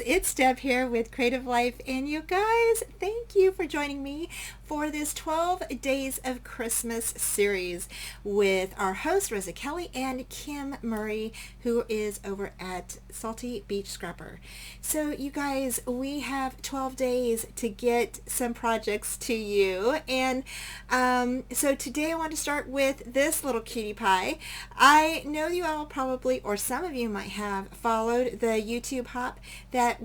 It's Deb here with Creative Life, and you guys, thank you for joining me for this 12 Days of Christmas series with our host Rosa Kelly and Kim Murray, who is over at Salty Beach Scrapper. So you guys, we have 12 days to get some projects to you, and so today I want to start with this little cutie pie. I know you all probably, or some of you might have, followed the YouTube hop that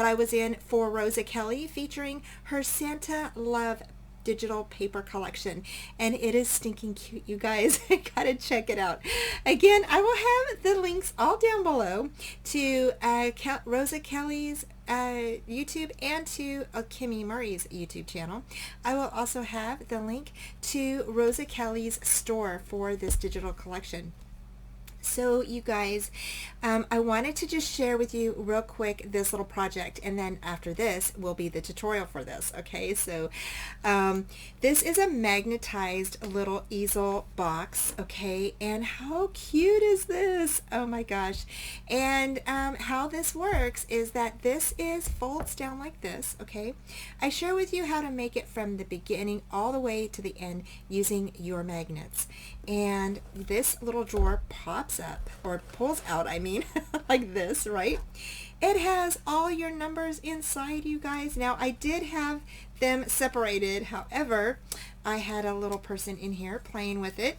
I was in for Rosa Kelly, featuring her Santa Love digital paper collection, and it is stinking cute, you guys. Gotta check it out. Again, I will have the links all down below to Rosa Kelly's YouTube and to Kimmy Murray's YouTube channel. I will also have the link to Rosa Kelly's store for this digital collection. So you guys, I wanted to just share with you real quick this little project, and then after this will be the tutorial for this. Okay, so this is a magnetized little easel box. Okay, and how cute is this? Oh my gosh. And how this works is that this folds down like this. Okay, I share with you how to make it from the beginning all the way to the end using your magnets. And this little drawer pops up, or pulls out, I mean, like this, right? It has all your numbers inside, you guys. Now, I did have them separated. However, I had a little person in here playing with it.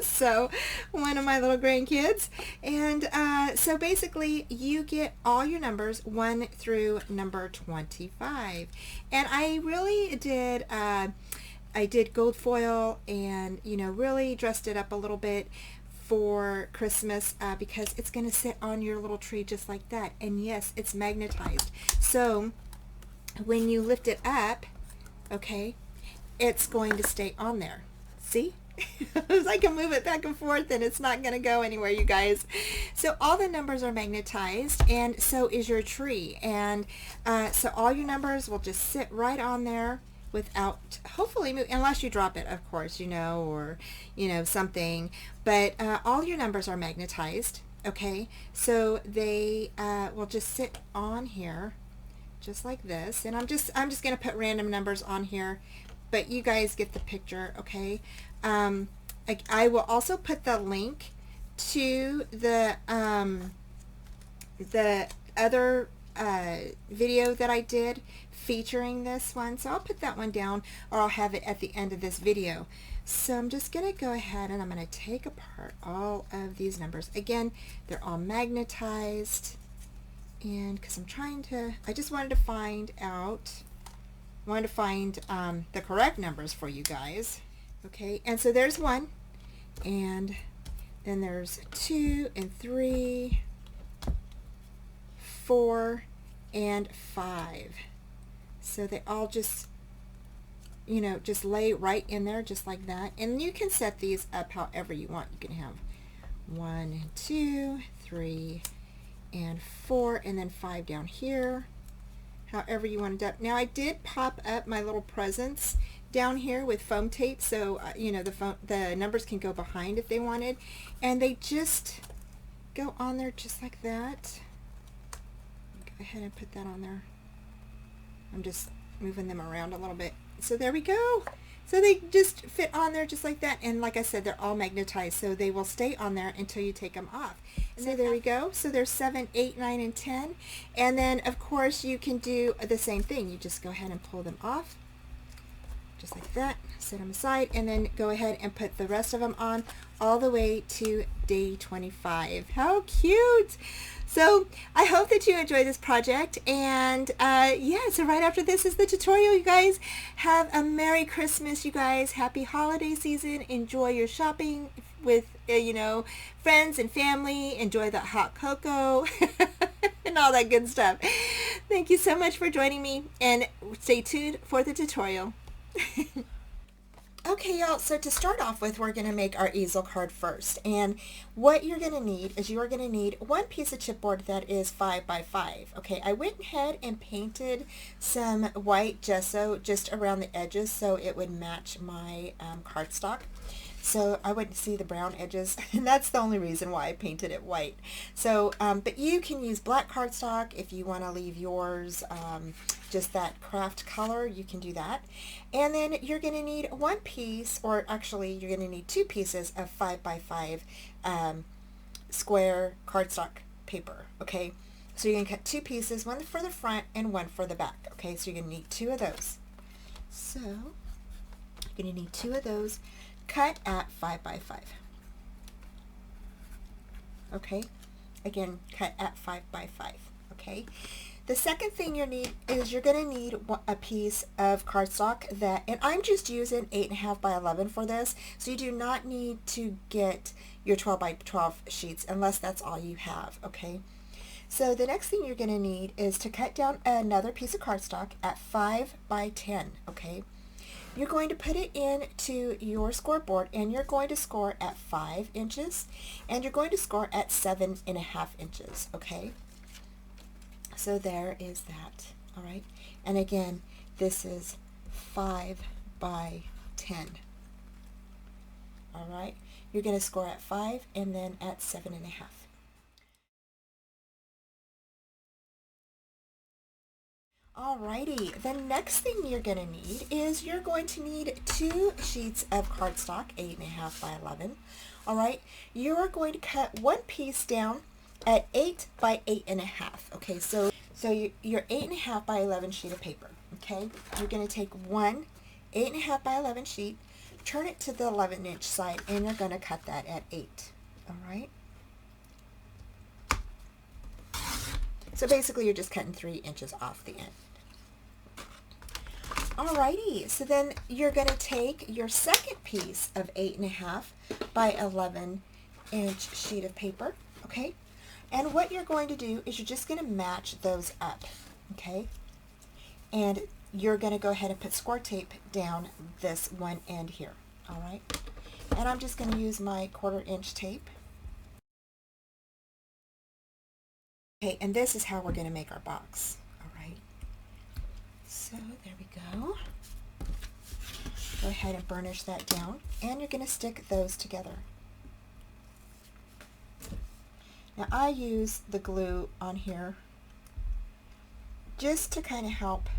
So, one of my little grandkids. And so basically, you get all your numbers 1 through number 25. And I really did... I did gold foil and, you know, really dressed it up a little bit for Christmas because it's going to sit on your little tree just like that. And yes, it's magnetized. So when you lift it up, okay, it's going to stay on there. See? I can move it back and forth and it's not going to go anywhere, you guys. So all the numbers are magnetized, and so is your tree. And so all your numbers will just sit right on there without hopefully unless you drop it, of course, you know, or you know, something, but all your numbers are magnetized. Okay, so they will just sit on here just like this, and I'm just gonna put random numbers on here, but you guys get the picture. Okay, I will also put the link to the other video that I did featuring this one, so I'll put that one down, or I'll have it at the end of this video. So I'm just going to go ahead and I'm going to take apart all of these numbers. Again, they're all magnetized, and because I just wanted to find the correct numbers for you guys. Okay, and so there's 1, and then there's 2 and 3, 4 and 5. So they all just, you know, just lay right in there just like that. And you can set these up however you want. You can have 1, 2, 3, and 4, and then 5 down here, however you want it up. Now I did pop up my little presents down here with foam tape, so you know, the numbers can go behind if they wanted, and they just go on there just like that. Go ahead and put that on there. I'm just moving them around a little bit. So there we go. So they just fit on there just like that. And like I said, they're all magnetized, so they will stay on there until you take them off. And so there we go. So there's 7, 8, 9, and 10. And then, of course, you can do the same thing. You just go ahead and pull them off just like that. Set them aside, and then go ahead and put the rest of them on all the way to day 25. How cute! So I hope that you enjoy this project, and yeah, so right after this is the tutorial. You guys have a Merry Christmas, you guys. Happy holiday season. Enjoy your shopping with you know, friends and family. Enjoy the hot cocoa and all that good stuff. Thank you so much for joining me, and stay tuned for the tutorial. Okay, y'all, so to start off with, we're going to make our easel card first. And what you're going to need is you are going to need one piece of chipboard that is 5 by 5. Okay, I went ahead and painted some white gesso just around the edges so it would match my cardstock. So I wouldn't see the brown edges, and that's the only reason why I painted it white. So, but you can use black cardstock if you want to leave yours just that craft color, you can do that. And then you're going to need one piece, or actually you're going to need two pieces of 5 by 5 square cardstock paper, okay? So you're going to cut two pieces, one for the front and one for the back, okay? So you're going to need two of those. So you're going to need two of those cut at 5 by 5. Okay, again, cut at 5 by 5. Okay, the second thing you need is you're going to need a piece of cardstock that, and I'm just using 8.5 by 11 for this, so you do not need to get your 12 by 12 sheets unless that's all you have. Okay, so the next thing you're going to need is to cut down another piece of cardstock at 5 by 10. Okay, you're going to put it into your scoreboard, and you're going to score at 5 inches, and you're going to score at 7.5 inches, okay? So there is that, all right? And again, this is 5 by 10, all right? You're going to score at 5 and then at 7.5. Alrighty, the next thing you're going to need is you're going to need 2 sheets of cardstock, 8.5 by 11. Alright, you are going to cut one piece down at 8 by 8.5. Okay, so your 8.5 by 11 sheet of paper. Okay, you're going to take one 8.5 by 11 sheet, turn it to the 11-inch side, and you're going to cut that at 8. Alright. So basically you're just cutting 3 inches off the end. Alrighty, so then you're going to take your second piece of 8.5 by 11 inch sheet of paper, okay? And what you're going to do is you're just going to match those up, okay? And you're going to go ahead and put score tape down this one end here, alright? And I'm just going to use my 1/4 inch tape. Okay, and this is how we're going to make our box. All right. So there we go. Go ahead and burnish that down, and you're going to stick those together. Now I use the glue on here just to kind of help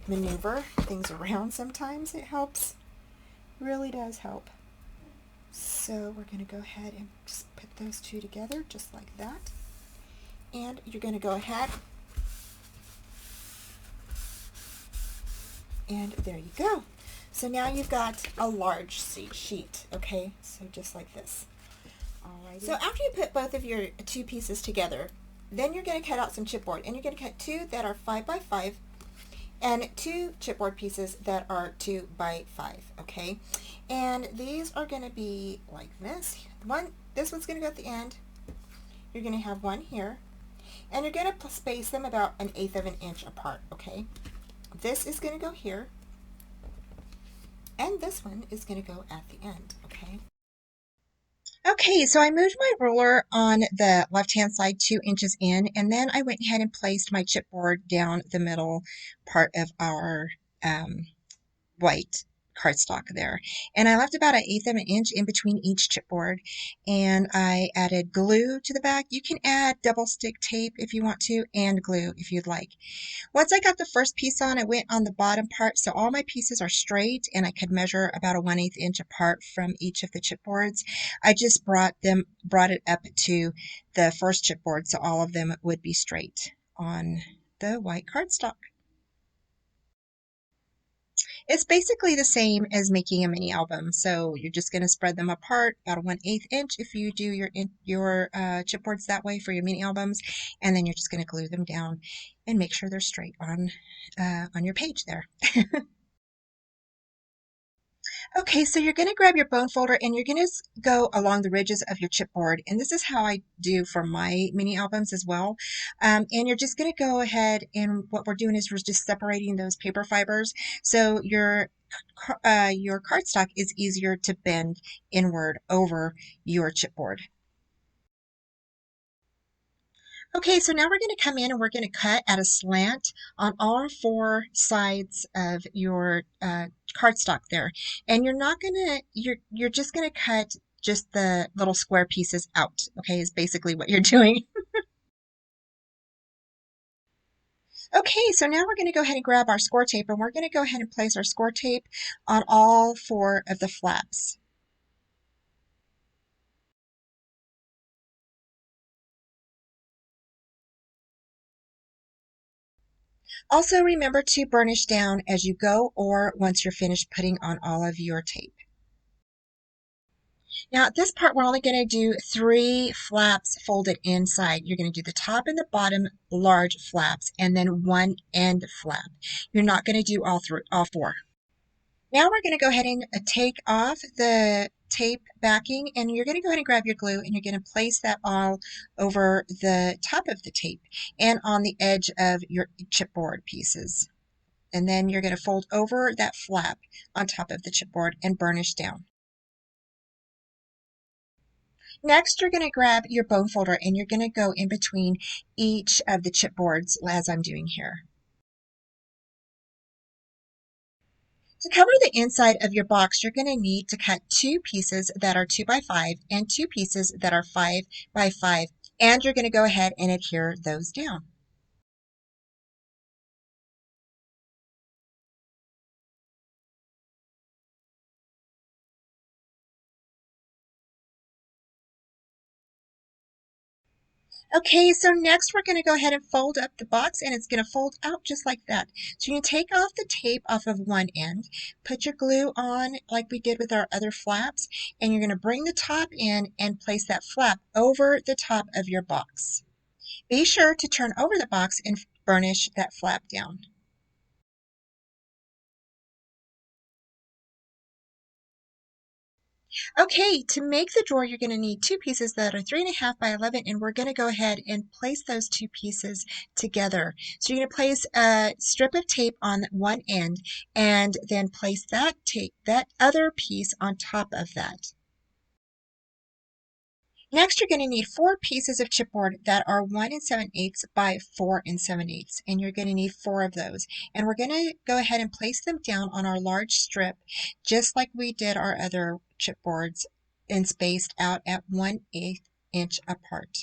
maneuver things around sometimes. It helps. Really does help. So we're going to go ahead and just put those two together just like that. And you're going to go ahead and there you go. So now you've got a large sheet, okay? So just like this. Alrighty. So after you put both of your two pieces together, then you're going to cut out some chipboard, and you're going to cut 2 that are 5 by 5 and 2 chipboard pieces that are 2 by 5, okay? And these are going to be like this. This one's going to go at the end. You're going to have one here, and you're going to space them about 1/8 of an inch apart, okay? This is going to go here, and this one is going to go at the end, okay? Okay, so I moved my ruler on the left-hand side 2 inches in, and then I went ahead and placed my chipboard down the middle part of our white cardstock there. And I left about 1/8 of an inch in between each chipboard, and I added glue to the back. You can add double stick tape if you want to, and glue if you'd like. Once I got the first piece on, I went on the bottom part, so all my pieces are straight, and I could measure about a 1/8 inch apart from each of the chipboards. I just brought it up to the first chipboard, so all of them would be straight on the white cardstock. It's basically the same as making a mini album. So you're just going to spread them apart about a 1/8 inch if you do your chipboards that way for your mini albums, and then you're just going to glue them down and make sure they're straight on your page there. Okay, so you're going to grab your bone folder and you're going to go along the ridges of your chipboard. And this is how I do for my mini albums as well. And you're just going to go ahead and what we're doing is we're just separating those paper fibers. So your cardstock is easier to bend inward over your chipboard. Okay, so now we're going to come in and we're going to cut at a slant on all four sides of your cardstock there. And you're not going to, you're just going to cut just the little square pieces out, okay, is basically what you're doing. Okay, so now we're going to go ahead and grab our score tape and we're going to go ahead and place our score tape on all four of the flaps. Also remember to burnish down as you go or once you're finished putting on all of your tape. Now at this part, we're only going to do 3 flaps folded inside. You're going to do the top and the bottom large flaps and then one end flap. You're not going to do all 4. Now we're going to go ahead and take off the tape backing and you're going to go ahead and grab your glue and you're going to place that all over the top of the tape and on the edge of your chipboard pieces. And then you're going to fold over that flap on top of the chipboard and burnish down. Next, you're going to grab your bone folder and you're going to go in between each of the chipboards as I'm doing here. To cover the inside of your box, you're going to need to cut 2 pieces that are 2 by 5 and 2 pieces that are 5 by 5, and you're going to go ahead and adhere those down. Okay, so next we're going to go ahead and fold up the box and it's going to fold out just like that. So you can take off the tape off of one end, put your glue on like we did with our other flaps, and you're going to bring the top in and place that flap over the top of your box. Be sure to turn over the box and burnish that flap down. Okay, to make the drawer, you're going to need 2 pieces that are 3.5 by 11, and we're going to go ahead and place those 2 pieces together. So you're going to place a strip of tape on one end, and then place that other piece on top of that. Next, you're going to need 4 pieces of chipboard that are 1 7/8 by 4 7/8, and you're going to need 4 of those. And we're going to go ahead and place them down on our large strip, just like we did our other chipboards, and spaced out at 1/8 inch apart.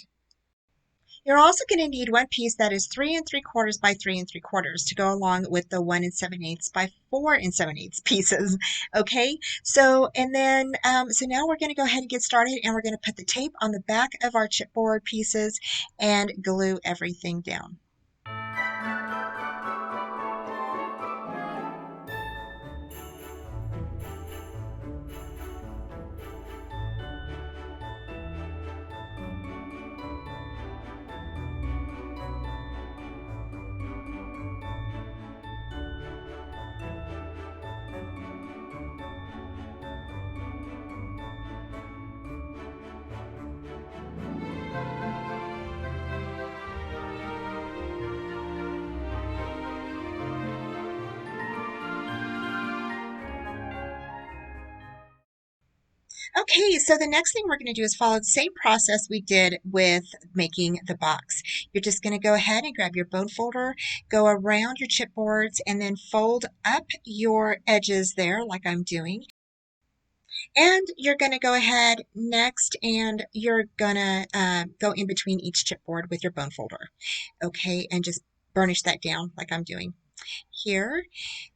You're also going to need one piece that is 3 3/4 by 3 3/4 to go along with the 1 7/8 by 4 7/8 pieces. Okay, so and then so now we're going to go ahead and get started, and we're going to put the tape on the back of our chipboard pieces and glue everything down. Okay, so the next thing we're going to do is follow the same process we did with making the box. You're just going to go ahead and grab your bone folder, go around your chipboards, and then fold up your edges there like I'm doing. And you're going to go ahead next and you're going to go in between each chipboard with your bone folder. Okay, and just burnish that down like I'm doing here.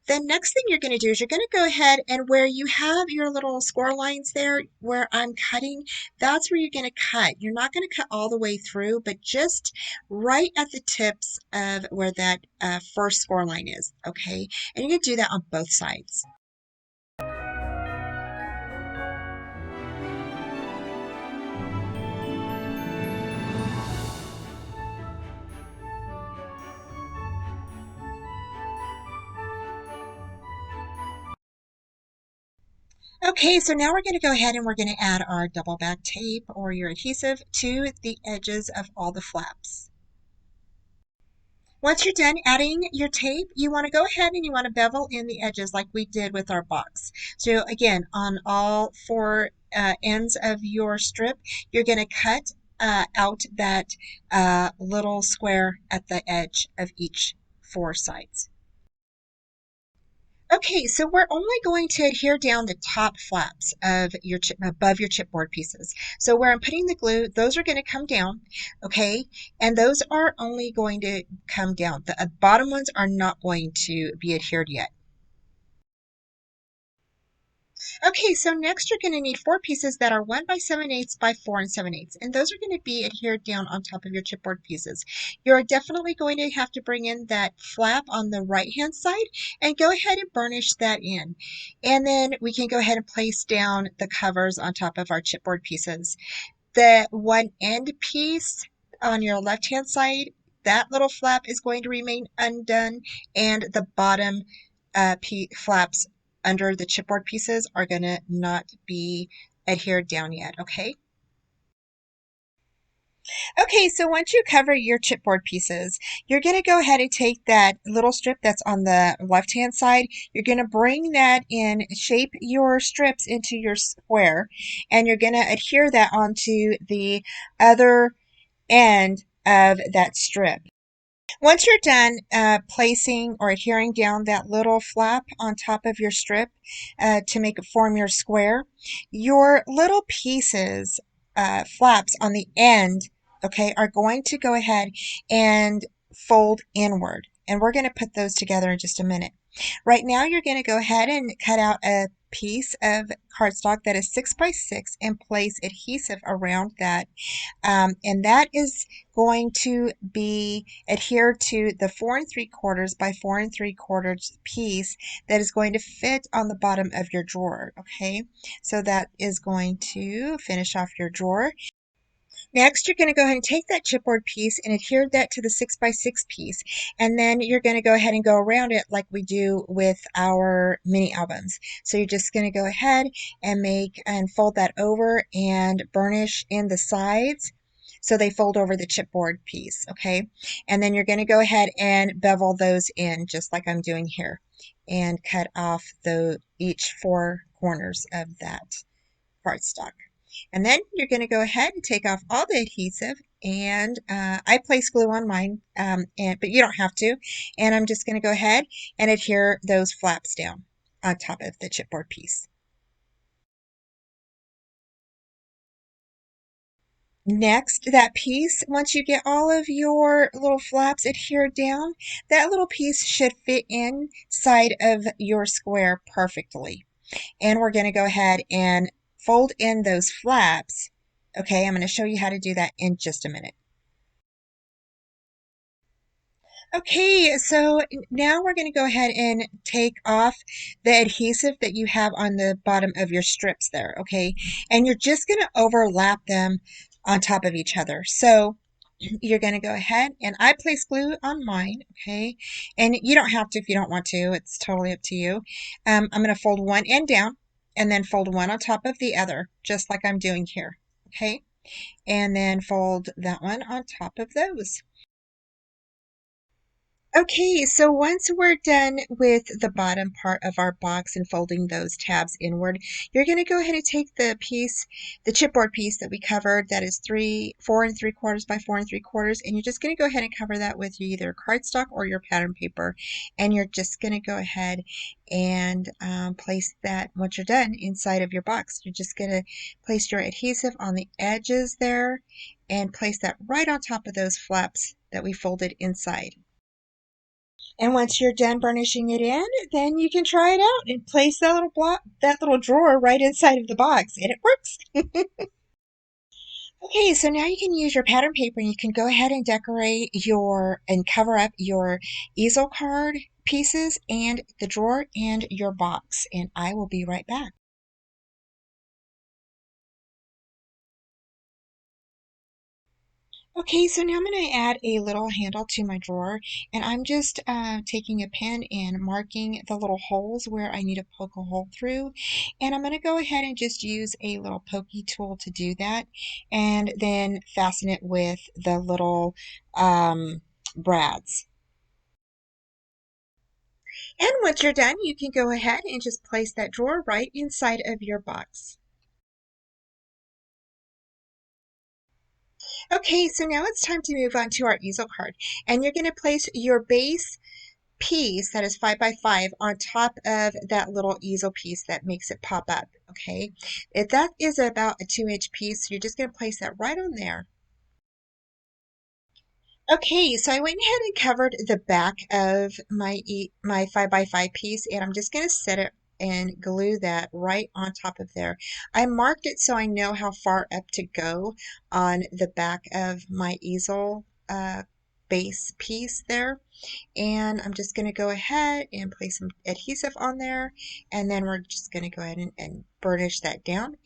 The next thing you're going to do is you're going to go ahead and where you have your little score lines there where I'm cutting, that's where you're going to cut. You're not going to cut all the way through, but just right at the tips of where that first score line is, okay? And you're going to do that on both sides. Okay, so now we're going to go ahead and we're going to add our double back tape or your adhesive to the edges of all the flaps. Once you're done adding your tape, you want to go ahead and you want to bevel in the edges like we did with our box. So again, on all four ends of your strip, you're going to cut out that little square at the edge of each four sides. Okay, so we're only going to adhere down the top flaps of your above your chipboard pieces. So where I'm putting the glue, those are going to come down, okay? And those are only going to come down. The bottom ones are not going to be adhered yet. Okay, so next you're going to need four pieces that are 1 by 7/8 by 4 and 7/8, and those are going to be adhered down on top of your chipboard pieces. You're definitely going to have to bring in that flap on the right hand side and go ahead and burnish that in. And then we can go ahead and place down the covers on top of our chipboard pieces. The one end piece on your left hand side, that little flap is going to remain undone, and the bottom flaps under the chipboard pieces are going to not be adhered down yet, okay? Okay, so once you cover your chipboard pieces, you're going to go ahead and take that little strip that's on the left-hand side. You're going to bring that in, shape your strips into your square, and you're going to adhere that onto the other end of that strip. Once you're done placing or adhering down that little flap on top of your strip to make it form your square, your little pieces, flaps on the end, okay, are going to go ahead and fold inward. And we're going to put those together in just a minute. Right now, you're going to go ahead and cut out a piece of cardstock that is 6 by 6 and place adhesive around that. And that is going to be adhered to the 4 3/4 by 4 3/4 piece that is going to fit on the bottom of your drawer. Okay, so that is going to finish off your drawer. Next, you're going to go ahead and take that chipboard piece and adhere that to the 6 by 6 piece. And then you're going to go ahead and go around it like we do with our mini albums. So you're just going to go ahead and make and fold that over and burnish in the sides so they fold over the chipboard piece, okay? And then you're going to go ahead and bevel those in just like I'm doing here and cut off each four corners of that cardstock. And then you're going to go ahead and take off all the adhesive, and I place glue on mine, but you don't have to. And I'm just going to go ahead and adhere those flaps down on top of the chipboard piece. Next, that piece, once you get all of your little flaps adhered down, that little piece should fit inside of your square perfectly. And we're going to go ahead and fold in those flaps. Okay, I'm going to show you how to do that in just a minute. Okay, so now we're going to go ahead and take off the adhesive that you have on the bottom of your strips there, okay? And you're just going to overlap them on top of each other. So you're going to go ahead and I place glue on mine, okay? And you don't have to if you don't want to. It's totally up to you. I'm going to fold one end down and then fold one on top of the other, just like I'm doing here, okay? And then fold that one on top of those. Okay, so once we're done with the bottom part of our box and folding those tabs inward, you're going to go ahead and take the piece, the chipboard piece that we covered that is 4 3/4 by 4 3/4, and you're just going to go ahead and cover that with either cardstock or your pattern paper. And you're just going to go ahead and place that, once you're done, inside of your box. You're just going to place your adhesive on the edges there and place that right on top of those flaps that we folded inside. And once you're done burnishing it in, then you can try it out and place that little drawer right inside of the box, and it works. Okay, so now you can use your pattern paper and you can go ahead and decorate and cover up your easel card pieces and the drawer and your box. And I will be right back. Okay, so now I'm going to add a little handle to my drawer, and I'm just taking a pen and marking the little holes where I need to poke a hole through. And I'm going to go ahead and just use a little pokey tool to do that, and then fasten it with the little brads. And once you're done, you can go ahead and just place that drawer right inside of your box. Okay, so now it's time to move on to our easel card. And you're going to place your base piece that is 5 by 5 on top of that little easel piece that makes it pop up, okay? If that is about a 2-inch piece, you're just going to place that right on there. Okay, so I went ahead and covered the back of my 5 by 5 piece, and I'm just going to set it and glue that right on top of there. I marked it so I know how far up to go on the back of my easel base piece there. And I'm just going to go ahead and place some adhesive on there, and then we're just going to go ahead and burnish that down.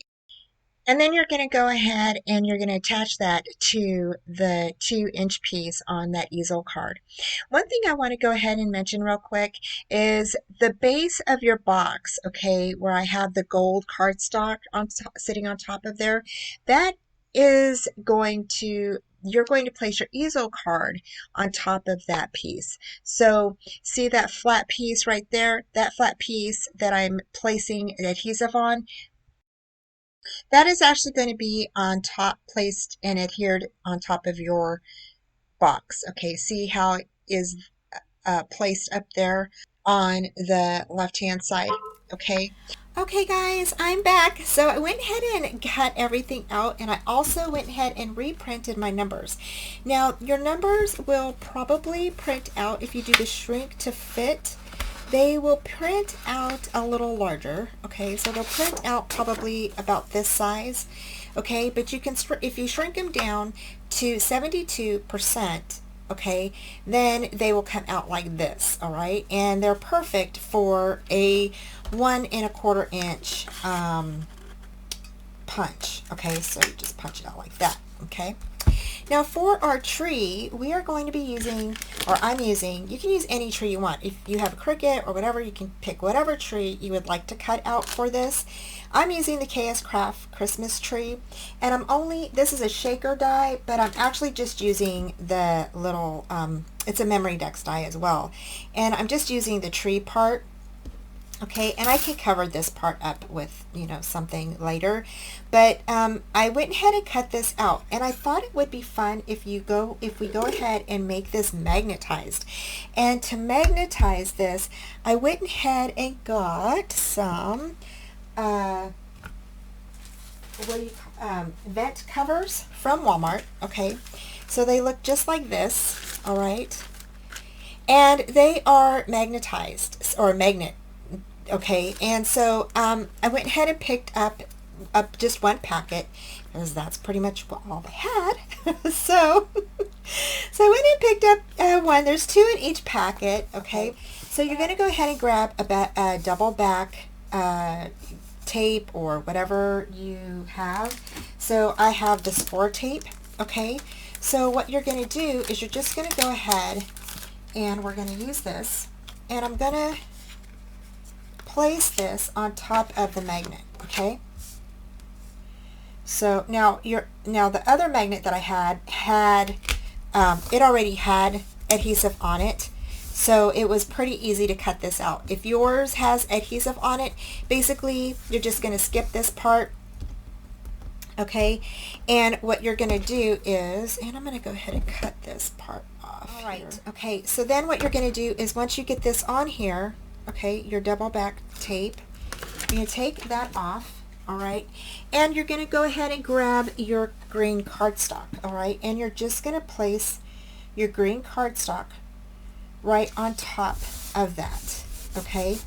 And then you're going to go ahead and you're going to attach that to the 2-inch piece on that easel card. One thing I want to go ahead and mention real quick is the base of your box, okay, where I have the gold cardstock sitting on top of there, that is going to you're going to place your easel card on top of that piece. So see that flat piece right there, that flat piece that I'm placing adhesive on, that is actually going to be on top, placed and adhered on top of your box. Okay, see how it is placed up there on the left-hand side. Okay. Okay, guys, I'm back. So I went ahead and cut everything out, and I also went ahead and reprinted my numbers. Now, your numbers will probably print out if you do the shrink to fit. They will print out a little larger, okay? So they'll print out probably about this size, okay? But you can, if you shrink them down to 72%, okay, then they will come out like this, all right? And they're perfect for a 1 1/4 inch punch, okay? So you just punch it out like that, okay? Now for our tree, we are going to be using, or I'm using, you can use any tree you want. If you have a cricket or whatever, you can pick whatever tree you would like to cut out for this. I'm using the KS Craft Christmas tree, and this is a shaker die, but I'm actually just using the little, it's a memory dex die as well. And I'm just using the tree part. Okay, and I can cover this part up with, something later. But I went ahead and cut this out, and I thought it would be fun if we go ahead and make this magnetized. And to magnetize this, I went ahead and got some vent covers from Walmart. Okay, so they look just like this. All right, and they are magnetized, or magnet. Okay, and so I went ahead and picked up just one packet, because that's pretty much all they had. so I went and picked up one. There's 2 in each packet. Okay, so you're going to go ahead and grab a double back tape or whatever you have. So I have the 4 tape. Okay, so what you're going to do is you're just going to go ahead and we're going to use this, and I'm going to place this on top of the magnet. Okay, so now the other magnet that I had it already had adhesive on it, so it was pretty easy to cut this out. If yours has adhesive on it, basically you're just going to skip this part. Okay, and what you're going to do is, and I'm going to go ahead and cut this part off. All right here. Okay, so then what you're going to do is, once you get this on here, okay, your double back tape, you're going to take that off, all right, and you're going to go ahead and grab your green cardstock, all right, and you're just going to place your green cardstock right on top of that, okay,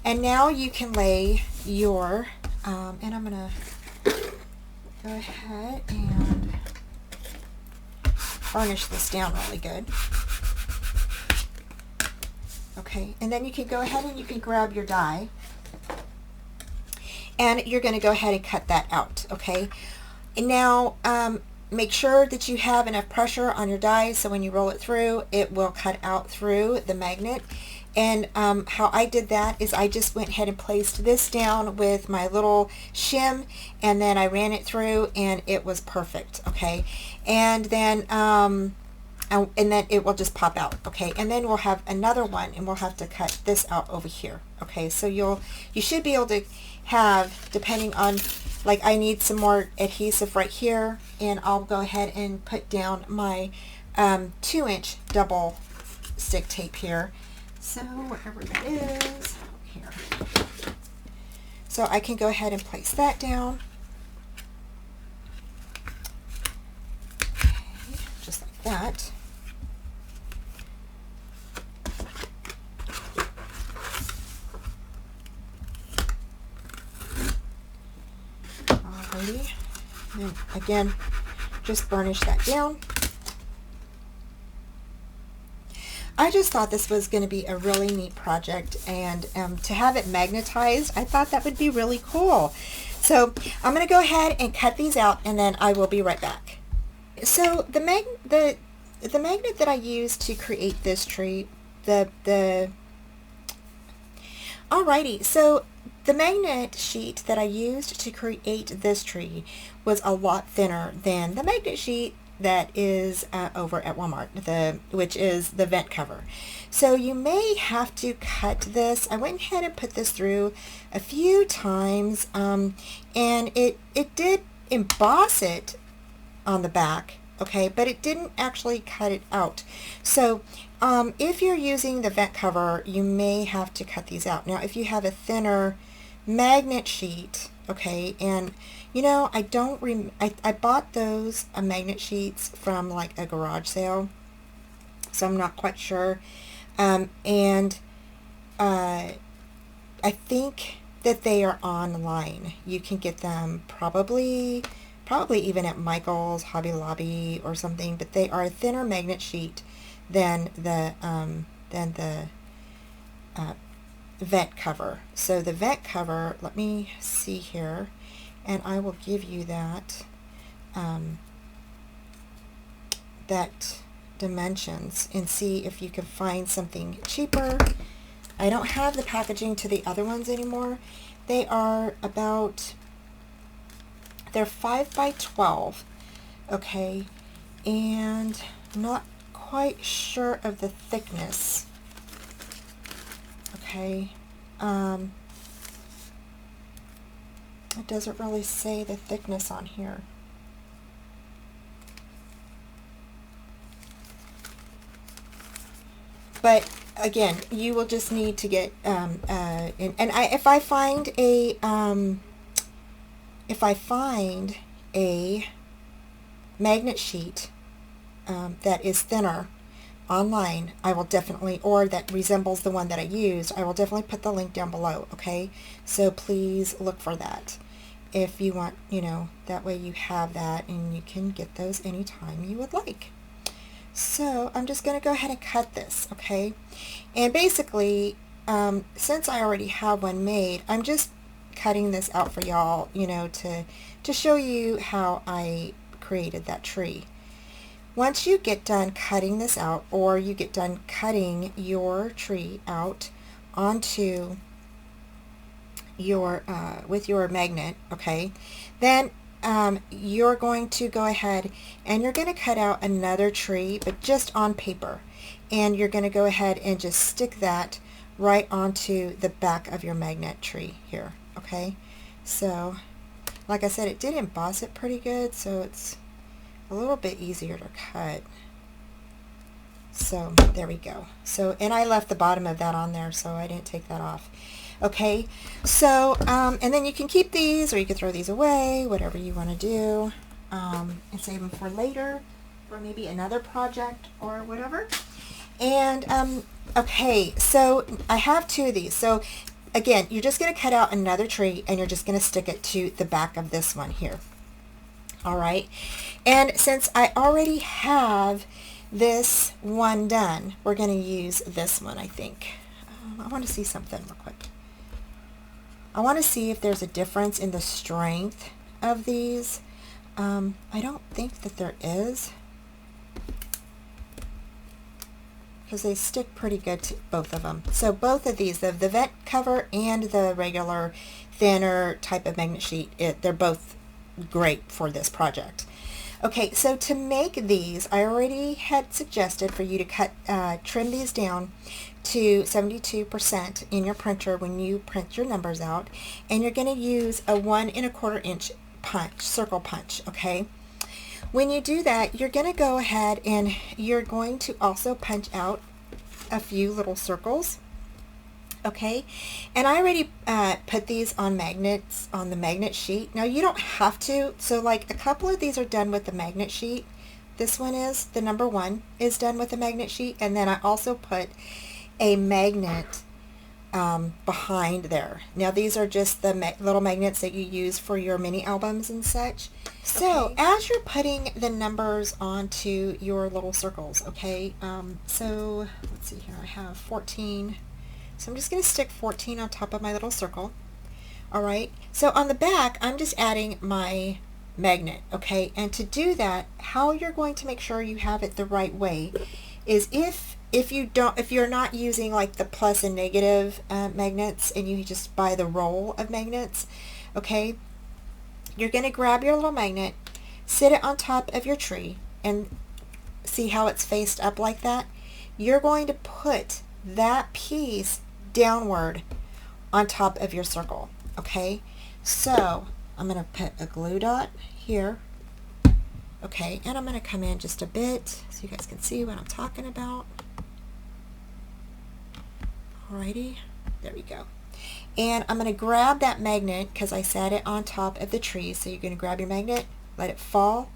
and now you can lay your, and I'm going to go ahead and burnish this down really good. Okay, and then you can go ahead and you can grab your die, and you're going to go ahead and cut that out. Okay, and now make sure that you have enough pressure on your die so when you roll it through, it will cut out through the magnet. And how I did that is I just went ahead and placed this down with my little shim, and then I ran it through, and it was perfect. Okay, and then it will just pop out. Okay, and then we'll have another one, and we'll have to cut this out over here. Okay, so you should be able to have, depending on, like, I need some more adhesive right here, and I'll go ahead and put down my 2-inch double stick tape here. So wherever that is, here. So I can go ahead and place that down. Okay, just like that. Alrighty. And again, just burnish that down. I just thought this was going to be a really neat project, and to have it magnetized, I thought that would be really cool. So I'm going to go ahead and cut these out, and then I will be right back. So the magnet that I used to create this tree, alrighty, so the magnet sheet that I used to create this tree was a lot thinner than the magnet sheet that is over at Walmart, which is the vent cover. So you may have to cut this. I went ahead and put this through a few times, and it did emboss it on the back, okay, but it didn't actually cut it out. So if you're using the vent cover, you may have to cut these out. Now if you have a thinner magnet sheet, okay, and you know, I bought those magnet sheets from like a garage sale, so I'm not quite sure, and I think that they are online. You can get them probably even at Michael's, Hobby Lobby or something, but they are a thinner magnet sheet than the vent cover. So the vent cover, let me see here, and I will give you that dimensions and see if you can find something cheaper. I don't have the packaging to the other ones anymore. They are they're 5 by 12, okay, and I'm not quite sure of the thickness, okay. It doesn't really say the thickness on here. But again, you will just need to get if I find a magnet sheet that is thinner online, I will definitely, or that resembles the one that I used, I will definitely put the link down below, okay? So please look for that if you want, you know, that way you have that and you can get those anytime you would like. So I'm just going to go ahead and cut this, okay? And basically, since I already have one made, I'm just cutting this out for y'all, you know, to show you how I created that tree. Once you get done cutting this out, or you get done cutting your tree out onto your with your magnet, okay, then you're going to go ahead and you're going to cut out another tree, but just on paper, and you're going to go ahead and just stick that right onto the back of your magnet tree here, okay? So like I said, it did emboss it pretty good, so it's a little bit easier to cut. So there we go. So, and I left the bottom of that on there, so I didn't take that off. Okay, so and then you can keep these, or you can throw these away, whatever you want to do, and save them for later, for maybe another project or whatever. And okay, so I have two of these. So again, you're just going to cut out another tree, and you're just going to stick it to the back of this one here. All right, and since I already have this one done, we're going to use this one, I think. I want to see something real quick. I want to see if there's a difference in the strength of these. I don't think that there is, because they stick pretty good to both of them. So both of these, the vent cover and the regular thinner type of magnet sheet, they're both great for this project. Okay, so to make these, I already had suggested for you to trim these down to 72% in your printer when you print your numbers out, and you're going to use a 1 1/4 inch punch, circle punch, okay? When you do that, you're going to go ahead and you're going to also punch out a few little circles, okay? And I already put these on magnets on the magnet sheet. Now you don't have to, so like a couple of these are done with the magnet sheet. This one is, the number 1 is done with the magnet sheet, and then I also put a magnet behind there. Now these are just the little magnets that you use for your mini albums and such. So okay, as you're putting the numbers onto your little circles, okay, so let's see here, I have 14, so I'm just going to stick 14 on top of my little circle. Alright, so on the back I'm just adding my magnet, okay, and to do that, how you're going to make sure you have it the right way is if you're not using like the plus and negative magnets, and you just buy the roll of magnets, okay, you're going to grab your little magnet, sit it on top of your tree, and see how it's faced up like that. You're going to put that piece downward on top of your circle, okay? So I'm going to put a glue dot here, okay, and I'm going to come in just a bit so you guys can see what I'm talking about. Alrighty, there we go. And I'm going to grab that magnet because I set it on top of the tree. So you're going to grab your magnet, let it fall,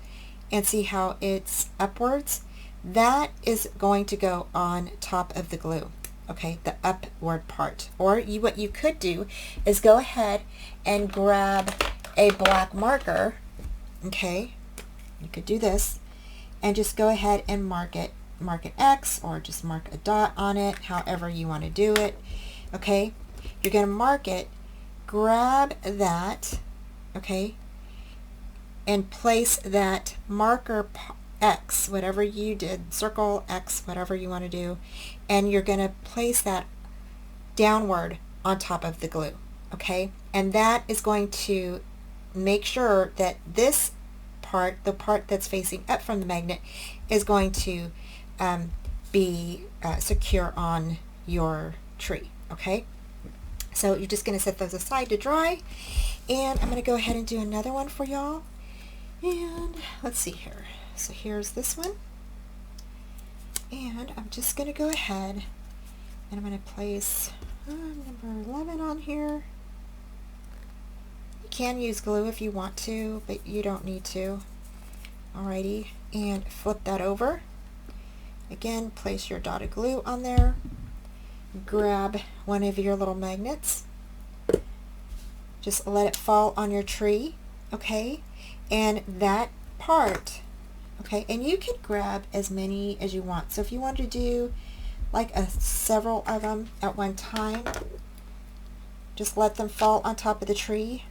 and see how it's upwards. That is going to go on top of the glue, okay, the upward part. Or what you could do is go ahead and grab a black marker, okay, you could do this, and just go ahead and mark it X, or just mark a dot on it, however you want to do it, okay. You're going to mark it, grab that, okay, and place that marker X, whatever you did, circle X, whatever you want to do, and you're going to place that downward on top of the glue, okay, and that is going to make sure that this part, the part that's facing up from the magnet, is going to be secure on your tree, okay. So you're just going to set those aside to dry, and I'm going to go ahead and do another one for y'all. And let's see here. So here's this one, and I'm just going to go ahead and I'm going to place number 11 on here. You can use glue if you want to, but you don't need to. Alrighty, and flip that over. Again, place your dotted glue on there. Grab one of your little magnets, just let it fall on your tree, okay, and that part, okay, and you can grab as many as you want. So if you want to do like several of them at one time, just let them fall on top of the tree.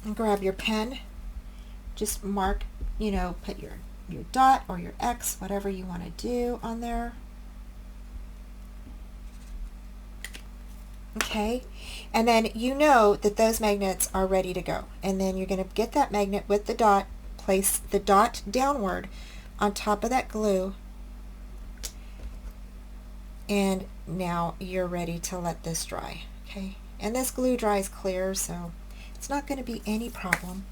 And grab your pen, just mark, you know, put your dot or your X, whatever you want to do on there. Okay, and then you know that those magnets are ready to go, and then you're going to get that magnet with the dot, place the dot downward on top of that glue, and now you're ready to let this dry, okay, and this glue dries clear, so it's not going to be any problem.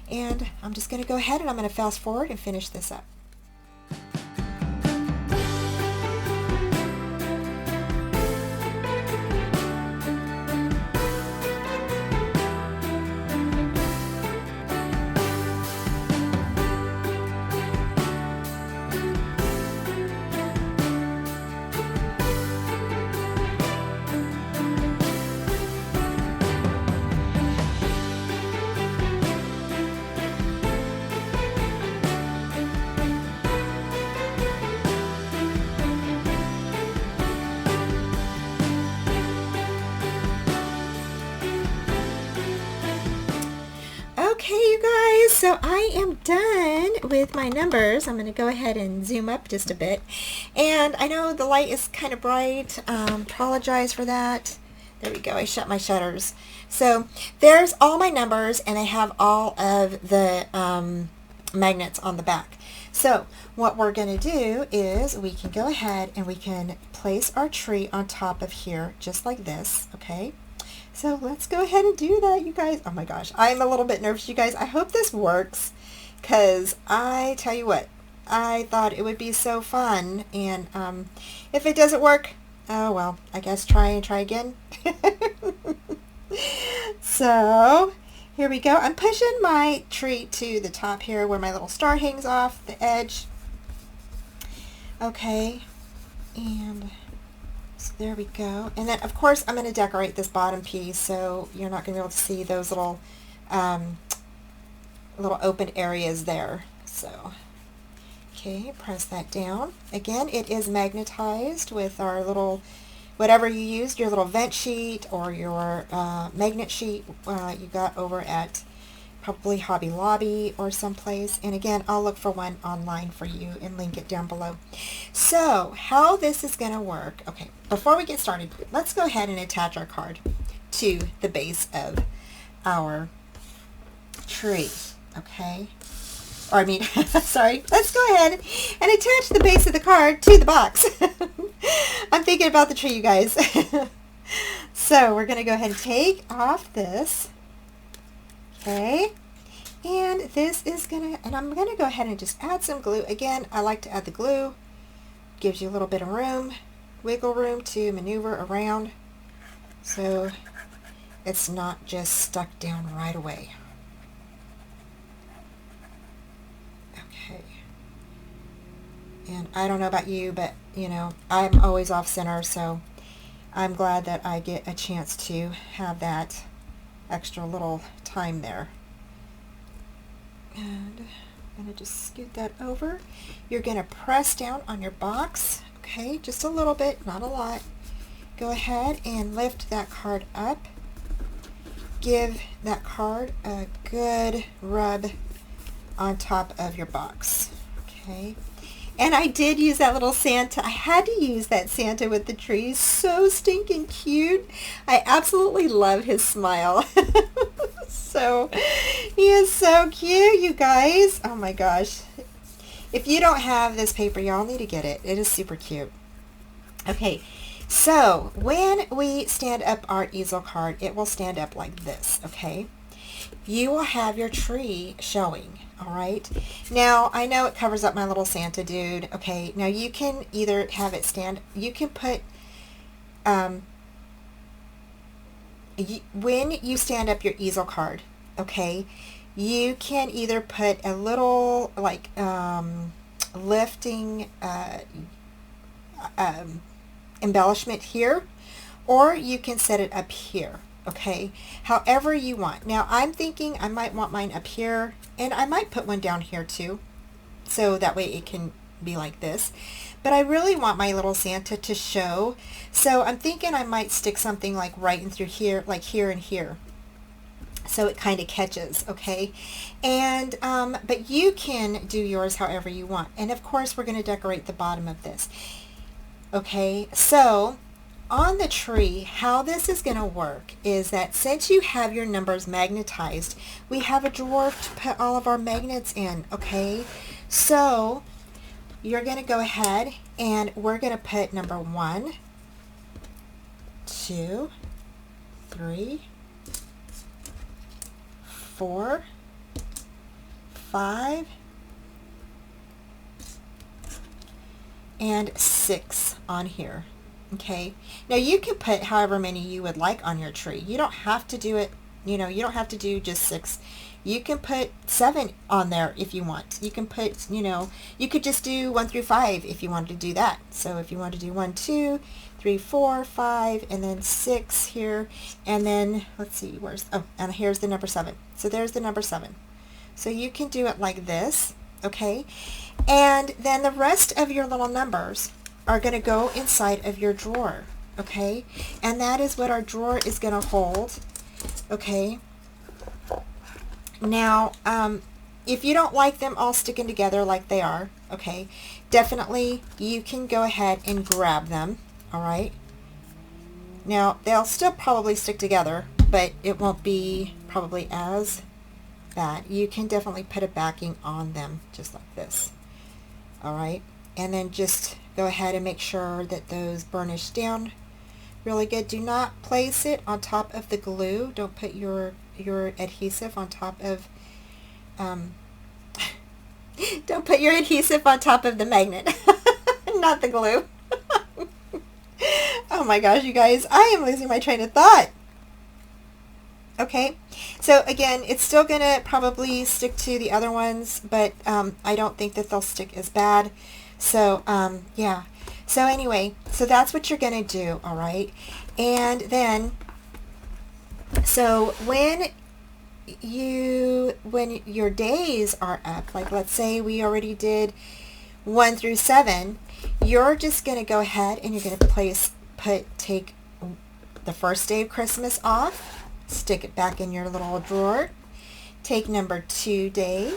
And I'm just going to go ahead and I'm going to fast forward and finish this up. so I am done with my numbers. I'm going to go ahead and zoom up just a bit. And I know the light is kind of bright. Apologize for that. There we go. I shut my shutters. So there's all my numbers, and I have all of the magnets on the back. So what we're going to do is we can go ahead and we can place our tree on top of here just like this, okay? So let's go ahead and do that, you guys. Oh my gosh, I'm a little bit nervous, you guys. I hope this works, because I tell you what, I thought it would be so fun, and if it doesn't work, oh well, I guess try again. So here we go. I'm pushing my tree to the top here where my little star hangs off the edge. Okay, and so there we go. And then of course I'm going to decorate this bottom piece, so you're not going to be able to see those little little open areas there. So okay, press that down. Again, it is magnetized with our little, whatever you used, your little vent sheet or your magnet sheet you got over at probably Hobby Lobby or someplace. And again, I'll look for one online for you and link it down below. So how this is going to work, okay, before we get started, let's go ahead and attach our card to the base of our tree, okay? Or I mean, sorry, let's go ahead and attach the base of the card to the box. I'm thinking about the tree, you guys. So we're going to go ahead and take off this. Okay. And this is going to, and I'm going to go ahead and just add some glue. Again, I like to add the glue. Gives you a little bit of room, wiggle room to maneuver around, so it's not just stuck down right away. And I don't know about you, but you know, I'm always off center, so I'm glad that I get a chance to have that extra little time there. And I'm going to just scoot that over. You're going to press down on your box, okay, just a little bit, not a lot. Go ahead and lift that card up. Give that card a good rub on top of your box, okay. And I did use that little Santa. I had to use that Santa with the trees. So stinking cute. I absolutely love his smile. So, he is so cute, you guys. Oh my gosh. If you don't have this paper, y'all need to get it. It is super cute. Okay, so when we stand up our easel card, it will stand up like this, okay? You will have your tree showing. All right. Now, I know it covers up my little Santa dude. Okay. Now, you can either have it stand, you can put, when you stand up your easel card, okay, you can either put a little, like, lifting embellishment here, or you can set it up here. Okay, however you want. Now I'm thinking I might want mine up here, and I might put one down here too, so that way it can be like this. But I really want my little Santa to show, so I'm thinking I might stick something like right in through here, like here and here, so it kind of catches, okay? And but you can do yours however you want. And of course we're going to decorate the bottom of this. Okay, so on the tree, how this is going to work is that since you have your numbers magnetized, we have a drawer to put all of our magnets in, okay? So you're going to go ahead and we're going to put number 1, 2, 3, 4, 5, and 6 on here. Okay, now you can put however many you would like on your tree. You don't have to do it, you know, you don't have to do just 6. You can put 7 on there if you want. You can put, you know, you could just do 1 through 5 if you wanted to do that. So if you want to do 1, 2, 3, 4, 5, and then 6 here, and then let's see, where's, oh, and here's the number 7. So there's the number 7. So you can do it like this, okay? And then the rest of your little numbers are going to go inside of your drawer, okay? And that is what our drawer is going to hold, okay? Now, if you don't like them all sticking together like they are, okay, definitely you can go ahead and grab them, all right? Now, they'll still probably stick together, but it won't be probably as bad. You can definitely put a backing on them just like this, all right? And then just go ahead and make sure that those burnish down really good. Do not place it on top of the glue. Don't put your adhesive on top of don't put your adhesive on top of the magnet, not the glue. Oh my gosh, you guys, I am losing my train of thought. Okay, so again, it's still going to probably stick to the other ones, but I don't think that they'll stick as bad. So, yeah. So anyway, so that's what you're going to do, all right? And then, so when your days are up, like let's say we already did 1 through 7, you're just going to go ahead and you're going to take the first day of Christmas off, stick it back in your little drawer, take number 2 day,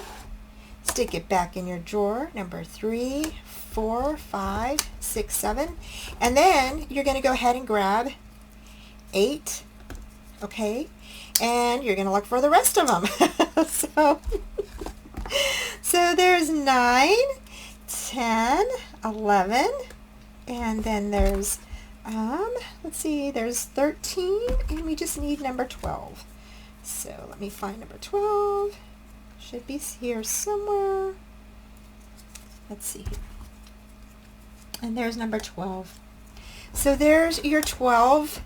stick it back in your drawer, number 3, 4, 5, 6, 7, and then you're going to go ahead and grab 8, okay, and you're going to look for the rest of them. So there's 9, 10, 11, and then there's, let's see, there's 13, and we just need number 12. So let me find number 12. Should be here somewhere. Let's see. And there's number 12. So there's your 12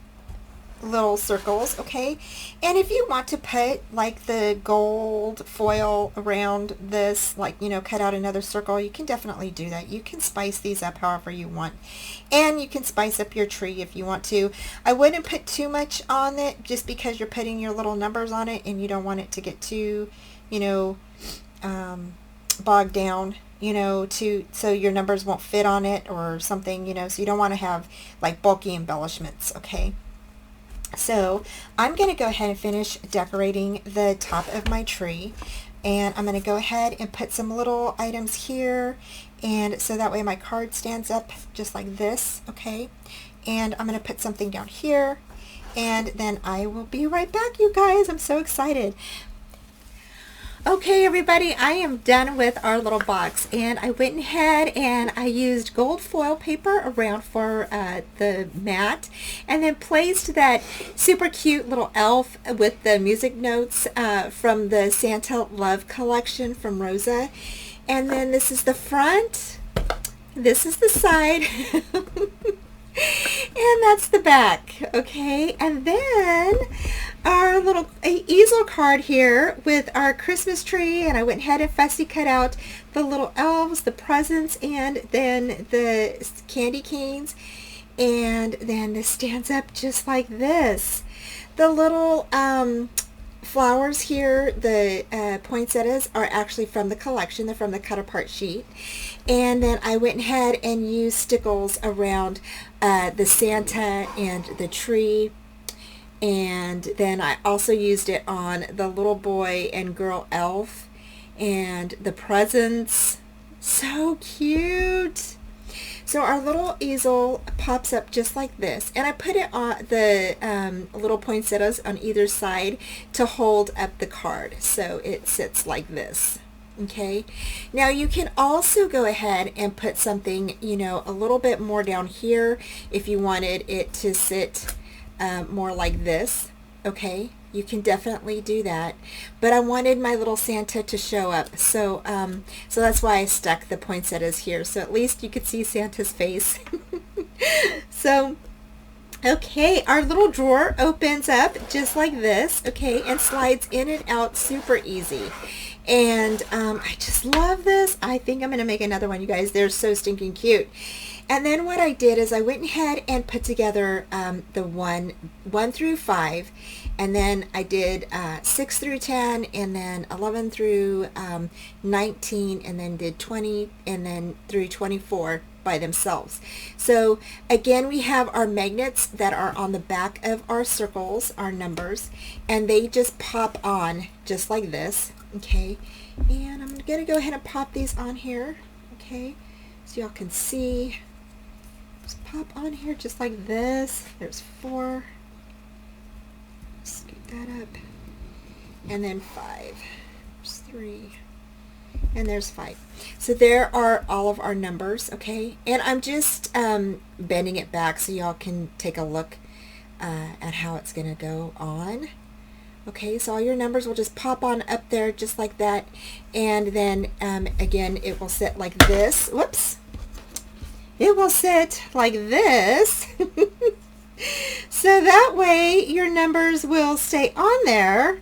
little circles, okay? And if you want to put like the gold foil around this, like, you know, cut out another circle, you can definitely do that. You can spice these up however you want. And you can spice up your tree if you want to. I wouldn't put too much on it just because you're putting your little numbers on it and you don't want it to get too, you know, bogged down, you know, so your numbers won't fit on it or something, you know, so you don't want to have like bulky embellishments, okay? So I'm going to go ahead and finish decorating the top of my tree, and I'm going to go ahead and put some little items here, and so that way my card stands up just like this, okay? And I'm going to put something down here, and then I will be right back, you guys. I'm so excited. Okay, everybody, I am done with our little box, and I went ahead and I used gold foil paper around for the mat, and then placed that super cute little elf with the music notes from the Santa Love collection from Rosa. And then this is the front, this is the side, and that's the back, okay? And then our little easel card here with our Christmas tree, and I went ahead and fussy cut out the little elves, the presents, and then the candy canes, and then this stands up just like this. The little flowers here, the poinsettias, are actually from the collection. They're from the cut apart sheet. And then I went ahead and used stickles around the Santa and the tree. And then I also used it on the little boy and girl elf and the presents. So cute. So our little easel pops up just like this, and I put it on the little poinsettias on either side to hold up the card, so it sits like this. Okay, now you can also go ahead and put something, you know, a little bit more down here if you wanted it to sit more like this. Okay, you can definitely do that, but I wanted my little Santa to show up, so so that's why I stuck the poinsettias here, so at least you could see Santa's face. So okay, our little drawer opens up just like this, okay, and slides in and out super easy. And I just love this. I think I'm going to make another one, you guys. They're so stinking cute. And then what I did is I went ahead and put together the 1 through 5, and then I did 6 through 10, and then 11 through 19, and then did 20, and then through 24 by themselves. So again, we have our magnets that are on the back of our circles, our numbers, and they just pop on just like this. Okay, and I'm going to go ahead and pop these on here, okay, so y'all can see. Just pop on here just like this. There's 4. Scoot that up. And then 5. There's 3. And there's 5. So there are all of our numbers, okay? And I'm just bending it back so y'all can take a look at how it's going to go on. Okay, so all your numbers will just pop on up there just like that. And then, again, it will sit like this. Whoops. It will sit like this. So that way your numbers will stay on there.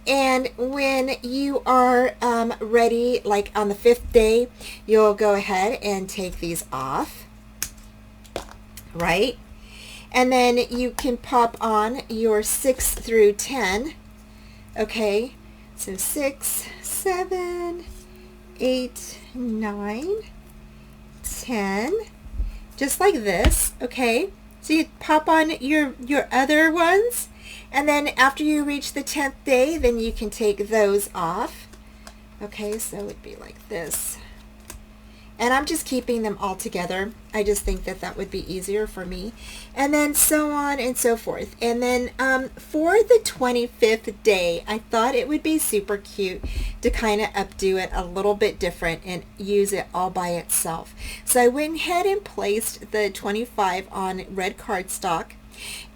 And when you are ready, like on the 5th day, you'll go ahead and take these off, right? And then you can pop on your 6 through 10, okay? So 6, 7, 8, 9, 10, just like this, okay? So you pop on your other ones. And then after you reach the 10th day, then you can take those off. Okay, so it would be like this. And I'm just keeping them all together. I just think that that would be easier for me. And then so on and so forth. And then for the 25th day, I thought it would be super cute to kind of updo it a little bit different and use it all by itself. So I went ahead and placed the 25 on red cardstock.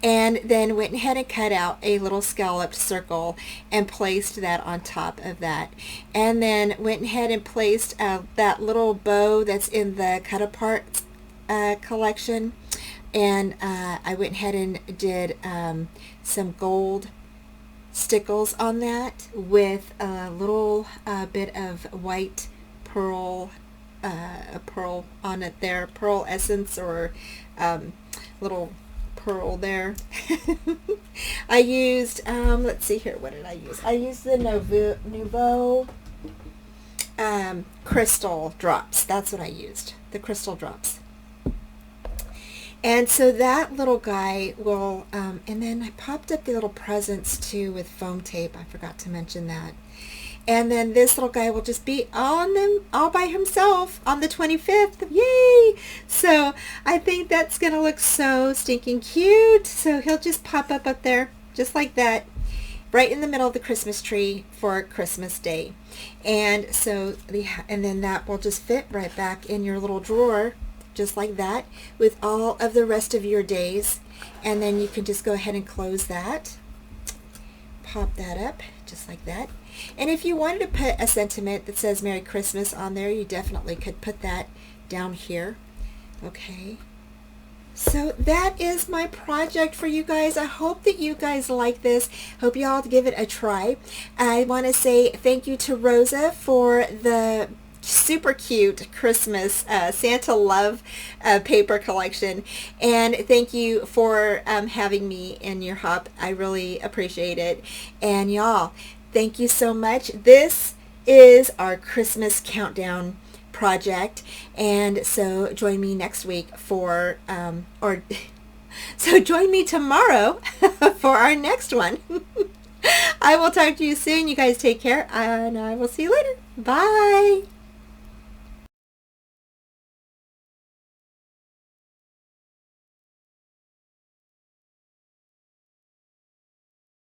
And then went ahead and cut out a little scalloped circle and placed that on top of that. And then went ahead and placed that little bow that's in the cut apart collection. And I went ahead and did some gold stickles on that with a little bit of white pearl, pearl on it there, pearl essence or little pearl there. I used, let's see here, what did I use? I used the Nouveau crystal drops. That's what I used, the crystal drops. And so that little guy will, and then I popped up the little presents too with foam tape. I forgot to mention that. And then this little guy will just be on them all by himself on the 25th. Yay! So I think that's going to look so stinking cute. So he'll just pop up there just like that, right in the middle of the Christmas tree for Christmas Day. And so and then that will just fit right back in your little drawer just like that with all of the rest of your days. And then you can just go ahead and close that. Pop that up just like that. And if you wanted to put a sentiment that says Merry Christmas on there, you definitely could put that down here. Okay. So that is my project for you guys. I hope that you guys like this. Hope you all give it a try. I want to say thank you to Rosa for the super cute Christmas Santa Love paper collection, and thank you for having me in your hop. I really appreciate it. And y'all, thank you so much. This is our Christmas countdown project, and so join me next week for so join me tomorrow for our next one. I will talk to you soon. You guys take care, and I will see you later. Bye.